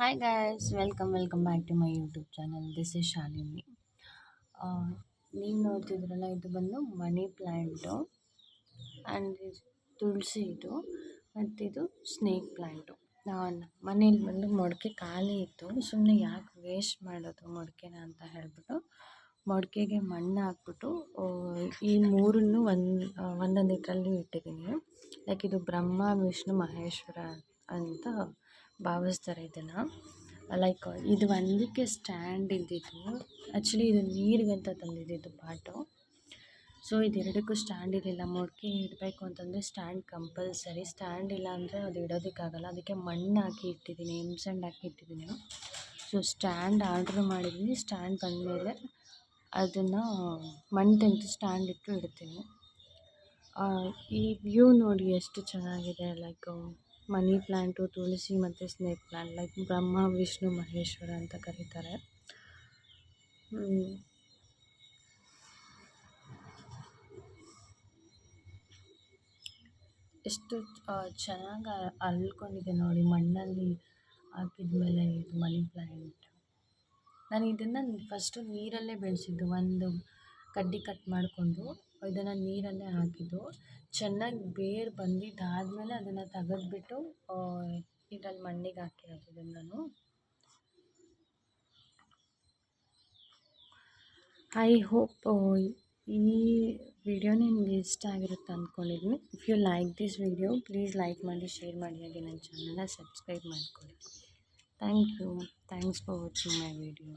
Hi guys, welcome back to my YouTube channel. This is Shalini. ನೀವು ನೋಡ್ತಿದ್ರಲ್ಲ ಇದು ಬಂದು ಮನಿ plant and ತುಳಸಿ ಇದು ಮತ್ತು ಇದು ಸ್ನೇಕ್ ಪ್ಲ್ಯಾಂಟು. ಮನೇಲಿ ಬಂದು ಮೊಳಕೆ ಖಾಲಿ ಇತ್ತು, ಸುಮ್ಮನೆ ಯಾಕೆ ವೇಸ್ಟ್ ಮಾಡೋದು ಮೊಳಕೆನ ಅಂತ ಹೇಳ್ಬಿಟ್ಟು ಮೊಳಕೆಗೆ ಮಣ್ಣು ಹಾಕ್ಬಿಟ್ಟು ಈ ಮೂರನ್ನು ಒಂದೊಂದು ಇದರಲ್ಲಿ ಇಟ್ಟಿದ್ದೀನಿ. ಲೈಕ್ ಇದು ಬ್ರಹ್ಮ ವಿಷ್ಣು ಮಹೇಶ್ವರ ಅಂತ ಭಾವಿಸ್ತಾರೆ ಇದನ್ನು. ಲೈಕ್ ಇದು ಒಂದಕ್ಕೆ ಸ್ಟ್ಯಾಂಡ್ ಇದ್ದಿದ್ದು, ಆ್ಯಕ್ಚುಲಿ ಇದು ನೀರಿಗಂತ ತಂದಿದ್ದು ಪಾಟು. ಸೊ ಇದೆರಡಕ್ಕೂ ಸ್ಟ್ಯಾಂಡ್ ಇರಲಿಲ್ಲ. ಮೊಳಕೆ ಇಡಬೇಕು ಅಂತಂದರೆ ಸ್ಟ್ಯಾಂಡ್ ಕಂಪಲ್ಸರಿ. ಸ್ಟ್ಯಾಂಡ್ ಇಲ್ಲ ಅಂದರೆ ಅದು ಇಡೋದಕ್ಕಾಗಲ್ಲ. ಅದಕ್ಕೆ ಮಣ್ಣು ಹಾಕಿ ಇಟ್ಟಿದ್ದೀನಿ, ಎಮ್ಸಂಡ್ ಹಾಕಿ ಇಟ್ಟಿದ್ದೀನಿ. ಸೊ ಸ್ಟ್ಯಾಂಡ್ ಆರ್ಡ್ರ್ ಮಾಡಿದ್ದೀನಿ. ಸ್ಟ್ಯಾಂಡ್ ಬಂದಮೇಲೆ ಅದನ್ನು ಮಣ್ಣು ತೆಗೆದು ಸ್ಟ್ಯಾಂಡ್ ಇಟ್ಟು ಇಡ್ತೀನಿ. ಈ ವ್ಯೂ ನೋಡಿ ಎಷ್ಟು ಚೆನ್ನಾಗಿದೆ. ಲೈಕ್ ಮನಿ ಪ್ಲ್ಯಾಂಟು, ತುಳಸಿ ಮತ್ತು snake plant, like Brahma Vishnu Maheshwara ಅಂತ ಕರೀತಾರೆ. ಎಷ್ಟು ಚೆನ್ನಾಗಿ ಅಲ್ಕೊಂಡಿದೆ ನೋಡಿ, ಮಣ್ಣಲ್ಲಿ ಹಾಕಿದ್ಮೇಲೆ ಇದು ಮನಿ ಪ್ಲ್ಯಾಂಟ್. ನಾನು ಇದನ್ನು ಫಸ್ಟು ನೀರಲ್ಲೇ ಬೆಳೆಸಿದ್ದು. ಒಂದು ಕಡ್ಡಿ ಕಟ್ ಮಾಡಿಕೊಂಡು ಇದನ್ನು ನೀರಲ್ಲೇ ಹಾಕಿದ್ದು. ಚೆನ್ನಾಗಿ ಬೇರು ಬಂದಿದ್ದಾದಮೇಲೆ ಅದನ್ನು ತೆಗೆದ್ಬಿಟ್ಟು ಇದರಲ್ಲಿ ಮಣ್ಣಿಗೆ ಹಾಕಿರೋದು ಇದನ್ನು ನಾನು. ಐ ಹೋಪ್ ಈ ವಿಡಿಯೋ ನಿಮ್ಗೆ ಇಷ್ಟ ಆಗಿರುತ್ತೆ ಅಂದ್ಕೊಂಡಿದ್ದೀನಿ. If you like this video please like ಮಾಡಿ, ಶೇರ್ ಮಾಡಿ, ಹಾಗೆ ನನ್ನ ಚಾನಲ್ನ ಸಬ್ಸ್ಕ್ರೈಬ್ ಮಾಡಿಕೊಳ್ಳಿ. Thank you. Thanks for watching my video.